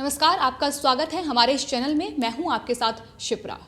नमस्कार, आपका स्वागत है हमारे इस चैनल में। मैं हूं आपके साथ शिप्रा।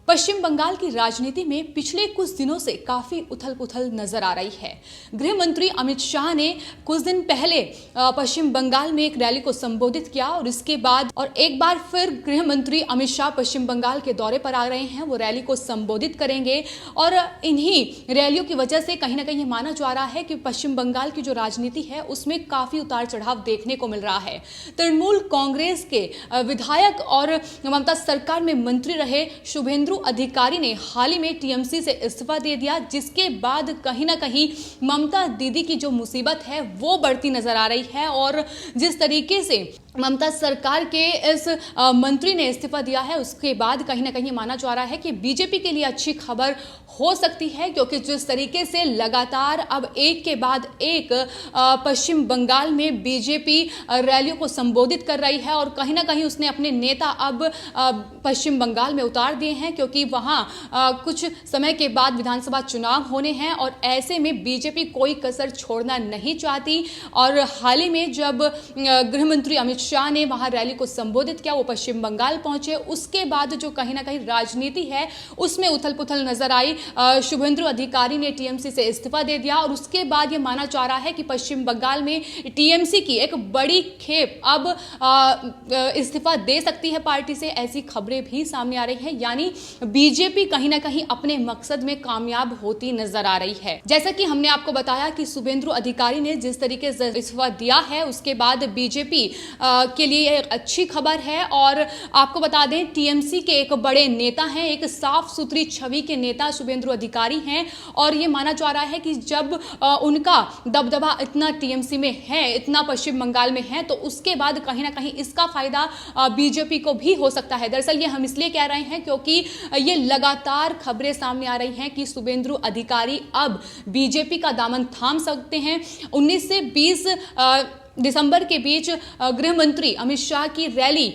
पश्चिम बंगाल की राजनीति में पिछले कुछ दिनों से काफी उथल-पुथल नजर आ रही है। गृह मंत्री अमित शाह ने कुछ दिन पहले पश्चिम बंगाल में एक रैली को संबोधित किया और इसके बाद एक बार फिर गृह मंत्री अमित शाह पश्चिम बंगाल के दौरे पर आ रहे हैं। वो रैली को संबोधित करेंगे और इन्हीं रैलियों की वजह से कहीं ना कहीं माना जा रहा है कि पश्चिम बंगाल की जो राजनीति है उसमें काफी उतार चढ़ाव देखने को मिल रहा है। तृणमूल कांग्रेस के विधायक और ममता सरकार में मंत्री रहे शुभेंदु अधिकारी ने हाल ही में टीएमसी से इस्तीफा दे दिया, जिसके बाद कहीं ना कहीं ममता दीदी की जो मुसीबत है वो बढ़ती नजर आ रही है। और जिस तरीके से ममता सरकार के इस मंत्री ने इस्तीफा दिया है उसके बाद कहीं ना कहीं माना जा रहा है कि बीजेपी के लिए अच्छी खबर हो सकती है, क्योंकि जिस तरीके से लगातार अब एक के बाद एक पश्चिम बंगाल में बीजेपी रैलियों को संबोधित कर रही है और कहीं ना कहीं उसने अपने नेता अब पश्चिम बंगाल में उतार दिए हैं, क्योंकि वहां कुछ समय के बाद विधानसभा चुनाव होने हैं और ऐसे में बीजेपी कोई कसर छोड़ना नहीं चाहती। और हाल ही में जब गृह मंत्री अमित शाह ने वहां रैली को संबोधित किया, वो पश्चिम बंगाल पहुंचे, उसके बाद जो कहीं ना कहीं राजनीति है उसमें उथल पुथल नजर आई। शुभेंदु अधिकारी ने टीएमसी से इस्तीफा दे दिया और उसके बाद ये माना जा रहा है कि पश्चिम बंगाल में टीएमसी की एक बड़ी खेप अब इस्तीफा दे सकती है पार्टी से, ऐसी खबरें भी सामने आ रही हैं। यानी बीजेपी कहीं ना कहीं अपने मकसद में कामयाब होती नजर आ रही है। जैसा कि हमने आपको बताया कि शुभेंदु अधिकारी ने जिस तरीके से इस्तीफा दिया है उसके बाद बीजेपी के लिए एक अच्छी खबर है। और आपको बता दें, टीएमसी के एक बड़े नेता हैं, एक साफ सुथरी छवि के नेता शुभेंदु अधिकारी हैं और ये माना जा रहा है कि जब उनका दबदबा इतना टीएमसी में है, इतना पश्चिम बंगाल में है, तो उसके बाद कहीं ना कहीं इसका फायदा बीजेपी को भी हो सकता है। दरअसल ये हम इसलिए कह रहे हैं क्योंकि ये लगातार खबरें सामने आ रही हैं कि शुभेंदु अधिकारी अब बीजेपी का दामन थाम सकते हैं। 19 से 20 दिसंबर के बीच गृह मंत्री अमित शाह की रैली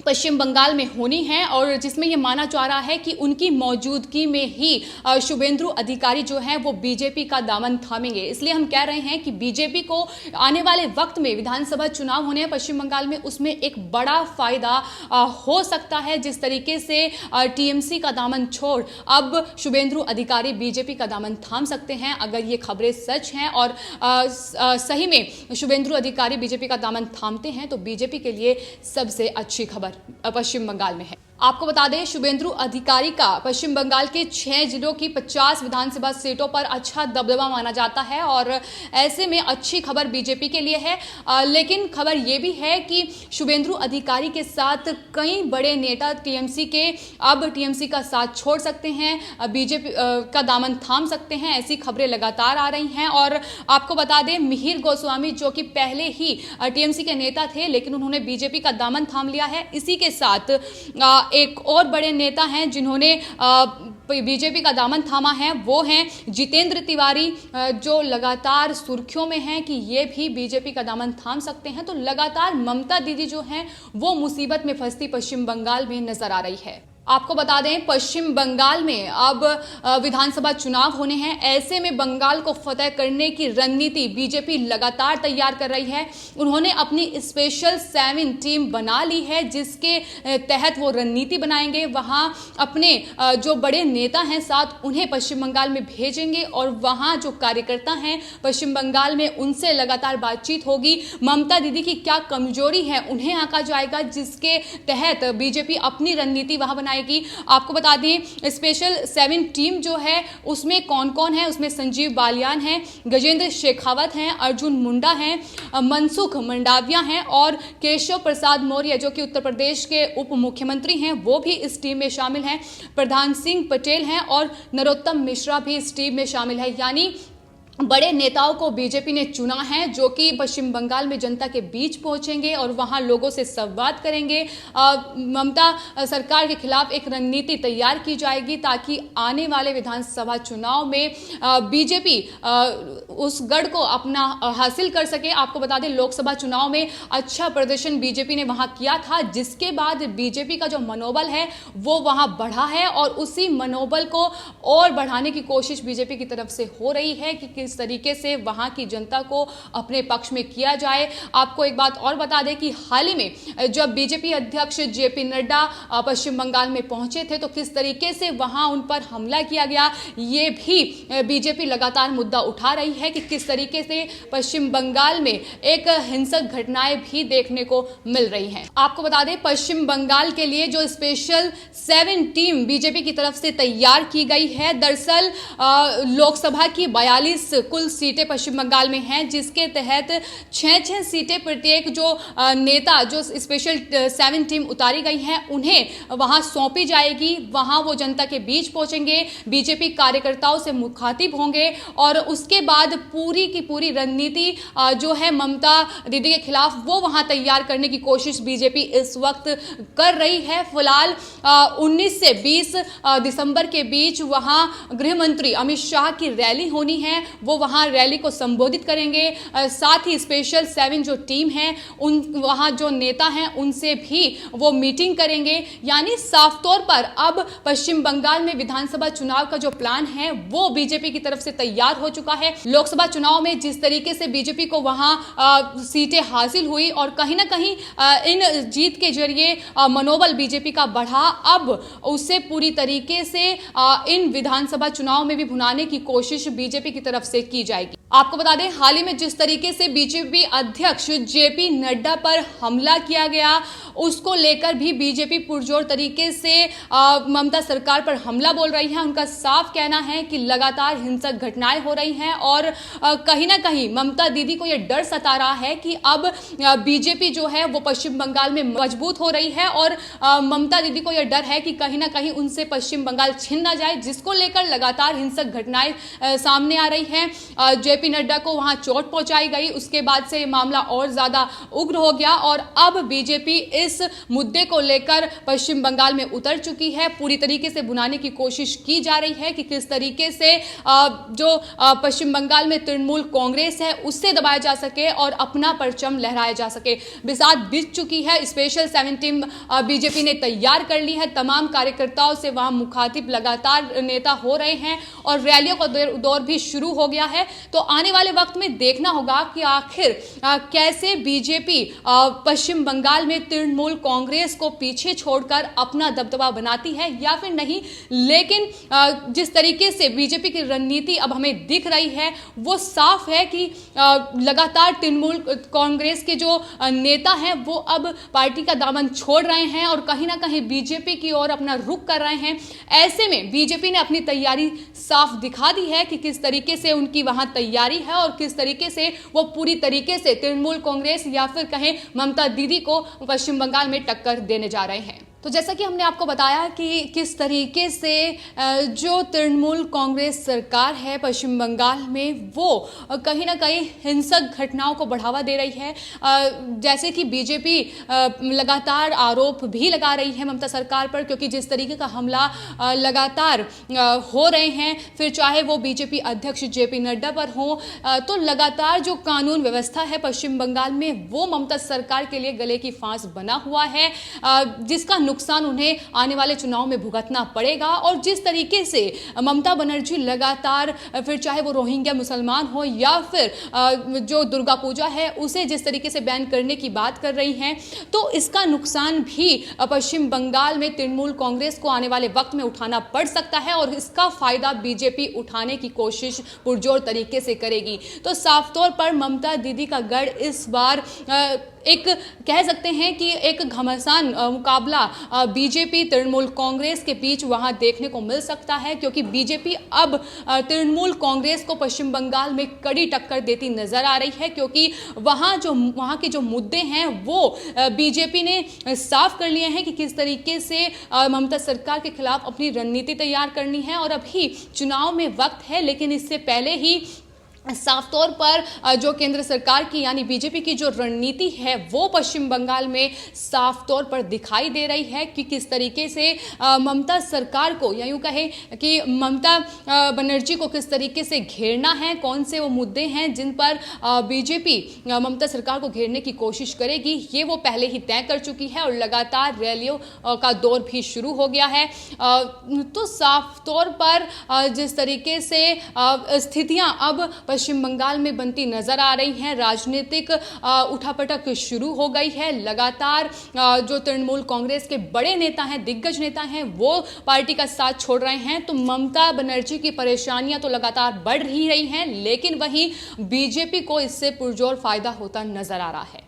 पश्चिम बंगाल में होनी है और जिसमें यह माना जा रहा है कि उनकी मौजूदगी में ही शुभेंदु अधिकारी जो हैं वो बीजेपी का दामन थामेंगे। इसलिए हम कह रहे हैं कि बीजेपी को आने वाले वक्त में विधानसभा चुनाव होने हैं पश्चिम बंगाल में, उसमें एक बड़ा फायदा हो सकता है। जिस तरीके से टीएमसी का दामन छोड़ अब शुभेंदु अधिकारी बीजेपी का दामन थाम सकते हैं, अगर ये खबरें सच हैं और सही में शुभेंदु अधिकारी बीजेपी का दामन थामते हैं तो बीजेपी के लिए सबसे अच्छी खबर पश्चिम बंगाल में है। आपको बता दें, शुभेंदु अधिकारी का पश्चिम बंगाल के 6 जिलों की 50 विधानसभा सीटों पर अच्छा दबदबा माना जाता है और ऐसे में अच्छी खबर बीजेपी के लिए है। लेकिन खबर यह भी है कि शुभेंदु अधिकारी के साथ कई बड़े नेता टीएमसी के अब टीएमसी का साथ छोड़ सकते हैं, बीजेपी का दामन थाम सकते हैं, ऐसी खबरें लगातार आ रही हैं। और आपको बता दें, मिहिर गोस्वामी जो कि पहले ही टीएमसी के नेता थे लेकिन उन्होंने बीजेपी का दामन थाम लिया है। इसी के साथ एक और बड़े नेता हैं जिन्होंने बीजेपी का दामन थामा है, वो हैं जितेंद्र तिवारी, जो लगातार सुर्खियों में हैं कि ये भी बीजेपी का दामन थाम सकते हैं। तो लगातार ममता दीदी जो हैं वो मुसीबत में फंसती पश्चिम बंगाल में नजर आ रही है। आपको बता दें, पश्चिम बंगाल में अब विधानसभा चुनाव होने हैं, ऐसे में बंगाल को फतेह करने की रणनीति बीजेपी लगातार तैयार कर रही है। उन्होंने अपनी स्पेशल 7 टीम बना ली है जिसके तहत वो रणनीति बनाएंगे। वहां अपने जो बड़े नेता हैं साथ उन्हें पश्चिम बंगाल में भेजेंगे और वहां जो कार्यकर्ता हैं पश्चिम बंगाल में उनसे लगातार बातचीत होगी। ममता दीदी की क्या कमजोरी है उन्हें आंका जाएगा, जिसके तहत बीजेपी अपनी रणनीति वहां बनाएगी। आपको बता दें, स्पेशल 7 टीम जो है उसमें कौन कौन है, उसमें संजीव बालियान है, गजेंद्र शेखावत हैं, अर्जुन मुंडा हैं, मनसुख मंडाविया हैं और केशव प्रसाद मौर्य जो कि उत्तर प्रदेश के उप मुख्यमंत्री हैं वो भी इस टीम में शामिल हैं, प्रधान सिंह पटेल हैं और नरोत्तम मिश्रा भी इस टीम में शामिल है। यानी बड़े नेताओं को बीजेपी ने चुना है जो कि पश्चिम बंगाल में जनता के बीच पहुंचेंगे और वहां लोगों से संवाद करेंगे। ममता सरकार के खिलाफ एक रणनीति तैयार की जाएगी ताकि आने वाले विधानसभा चुनाव में बीजेपी उस गढ़ को अपना हासिल कर सके। आपको बता दें, लोकसभा चुनाव में अच्छा प्रदर्शन बीजेपी ने वहां किया था, जिसके बाद बीजेपी का जो मनोबल है वो वहां बढ़ा है और उसी मनोबल को और बढ़ाने की कोशिश बीजेपी की तरफ से हो रही है कि किस तरीके से वहां की जनता को अपने पक्ष में किया जाए। आपको एक बात और बता दें कि हाल ही में जब बीजेपी अध्यक्ष जेपी नड्डा पश्चिम बंगाल में पहुंचे थे तो किस तरीके से वहां उन पर हमला किया गया, ये भी बीजेपी लगातार मुद्दा उठा रही है कि किस तरीके से पश्चिम बंगाल में एक हिंसक घटनाएं भी देखने को मिल रही हैं। आपको बता दें पश्चिम बंगाल के लिए जो स्पेशल 7 टीम बीजेपी की तरफ से तैयार की गई है, दरअसल लोकसभा की 42 कुल सीटें पश्चिम बंगाल में हैं, जिसके तहत 6-6 सीटें प्रत्येक जो नेता जो स्पेशल 7 टीम उतारी गई हैं उन्हें वहां सौंपी जाएगी। वहां वो जनता के बीच पहुंचेंगे, बीजेपी कार्यकर्ताओं से मुखातिब होंगे और उसके बाद पूरी की पूरी रणनीति जो है ममता दीदी के खिलाफ वो वहां तैयार करने की कोशिश बीजेपी इस वक्त कर रही है। फिलहाल 19 से 20 दिसंबर के बीच वहां गृह मंत्री अमित शाह की रैली होनी है, वो वहां रैली को संबोधित करेंगे। साथ ही स्पेशल 7 जो टीम है उन वहां जो नेता हैं उनसे भी वो मीटिंग करेंगे। यानी साफ तौर पर अब पश्चिम बंगाल में विधानसभा चुनाव का जो प्लान है वो बीजेपी की तरफ से तैयार हो चुका है। लोकसभा चुनाव में जिस तरीके से बीजेपी को वहां सीटें हासिल हुई और कहीं ना कहीं इन जीत के जरिए मनोबल बीजेपी का बढ़ा, अब उसे पूरी तरीके से इन विधानसभा चुनाव में भी भुनाने की कोशिश बीजेपी की तरफ से की जाएगी। आपको बता दें हाल ही में जिस तरीके से बीजेपी अध्यक्ष जेपी नड्डा पर हमला किया गया उसको लेकर भी बीजेपी पुरजोर तरीके से ममता सरकार पर हमला बोल रही है। उनका साफ कहना है कि लगातार हिंसक घटनाएं हो रही हैं और कहीं ना कहीं ममता दीदी को यह डर सता रहा है कि अब बीजेपी जो है वो पश्चिम बंगाल में मजबूत हो रही है और ममता दीदी को यह डर है कि कहीं ना कहीं उनसे पश्चिम बंगाल छिन ना जाए, जिसको लेकर लगातार हिंसक घटनाएं सामने आ रही हैं। जेपी नड्डा को वहां चोट पहुंचाई गई, उसके बाद से मामला और ज्यादा उग्र हो गया और अब बीजेपी इस मुद्दे को लेकर पश्चिम बंगाल में उतर चुकी है। पूरी तरीके से बुनाने की कोशिश की जा रही है कि किस तरीके से जो पश्चिम बंगाल में तृणमूल कांग्रेस है उससे दबाया जा सके और अपना परचम लहराया जा सके। बिसात बीत चुकी है, स्पेशल 7 टीम बीजेपी ने तैयार कर ली है, तमाम कार्यकर्ताओं से वहां मुखातिब लगातार नेता हो रहे हैं और रैलियों का दौर भी शुरू हो गया है। तो आने वाले वक्त में देखना होगा कि आखिर कैसे बीजेपी पश्चिम बंगाल में तृणमूल कांग्रेस को पीछे छोड़कर अपना दबदबा बनाती है या फिर नहीं। लेकिन जिस तरीके से बीजेपी की रणनीति अब हमें दिख रही है वो साफ है कि लगातार तृणमूल कांग्रेस के जो नेता हैं वो अब पार्टी का दामन छोड़ रहे हैं और कहीं ना कहीं बीजेपी की ओर अपना रुख कर रहे हैं। ऐसे में बीजेपी ने अपनी तैयारी साफ दिखा दी है कि किस तरीके से उनकी वहां तैयारी है और किस तरीके से वो पूरी तरीके से तृणमूल कांग्रेस या फिर कहें ममता दीदी को पश्चिम बंगाल में टक्कर देने जा रहे हैं। तो जैसा कि हमने आपको बताया कि किस तरीके से जो तृणमूल कांग्रेस सरकार है पश्चिम बंगाल में वो कहीं ना कहीं हिंसक घटनाओं को बढ़ावा दे रही है। जैसे कि बीजेपी लगातार आरोप भी लगा रही है ममता सरकार पर, क्योंकि जिस तरीके का हमला लगातार हो रहे हैं, फिर चाहे वो बीजेपी अध्यक्ष जेपी नड्डा पर हो, तो लगातार जो कानून व्यवस्था है पश्चिम बंगाल में वो ममता सरकार के लिए गले की फांस बना हुआ है, जिसका नुकसान उन्हें आने वाले चुनाव में भुगतना पड़ेगा। और जिस तरीके से ममता बनर्जी लगातार फिर चाहे वो रोहिंग्या मुसलमान हो या फिर जो दुर्गा पूजा है उसे जिस तरीके से बैन करने की बात कर रही हैं, तो इसका नुकसान भी पश्चिम बंगाल में तृणमूल कांग्रेस को आने वाले वक्त में उठाना पड़ सकता है और इसका फायदा बीजेपी उठाने की कोशिश पुरजोर तरीके से करेगी। तो साफ तौर पर ममता दीदी का गढ़ इस बार एक कह सकते हैं कि एक घमासान मुकाबला बीजेपी तृणमूल कांग्रेस के बीच वहां देखने को मिल सकता है, क्योंकि बीजेपी अब तृणमूल कांग्रेस को पश्चिम बंगाल में कड़ी टक्कर देती नजर आ रही है, क्योंकि वहां के जो मुद्दे हैं वो बीजेपी ने साफ कर लिए हैं कि किस तरीके से ममता सरकार के खिलाफ अपनी रणनीति तैयार करनी है। और अभी चुनाव में वक्त है, लेकिन इससे पहले ही साफ तौर पर जो केंद्र सरकार की यानी बीजेपी की जो रणनीति है वो पश्चिम बंगाल में साफ तौर पर दिखाई दे रही है कि किस तरीके से ममता सरकार को या यूं कहें कि ममता बनर्जी को किस तरीके से घेरना है, कौन से वो मुद्दे हैं जिन पर बीजेपी ममता सरकार को घेरने की कोशिश करेगी, ये वो पहले ही तय कर चुकी है और लगातार रैलियों का दौर भी शुरू हो गया है। तो साफ तौर पर जिस तरीके से स्थितियां अब पश्चिम बंगाल में बनती नजर आ रही हैं। राजनीतिक उठापटक शुरू हो गई है। लगातार जो तृणमूल कांग्रेस के बड़े नेता हैं, दिग्गज नेता हैं, वो पार्टी का साथ छोड़ रहे हैं। तो ममता बनर्जी की परेशानियां तो लगातार बढ़ ही रही हैं, लेकिन वहीं बीजेपी को इससे पुरजोर फायदा होता नजर आ रहा है।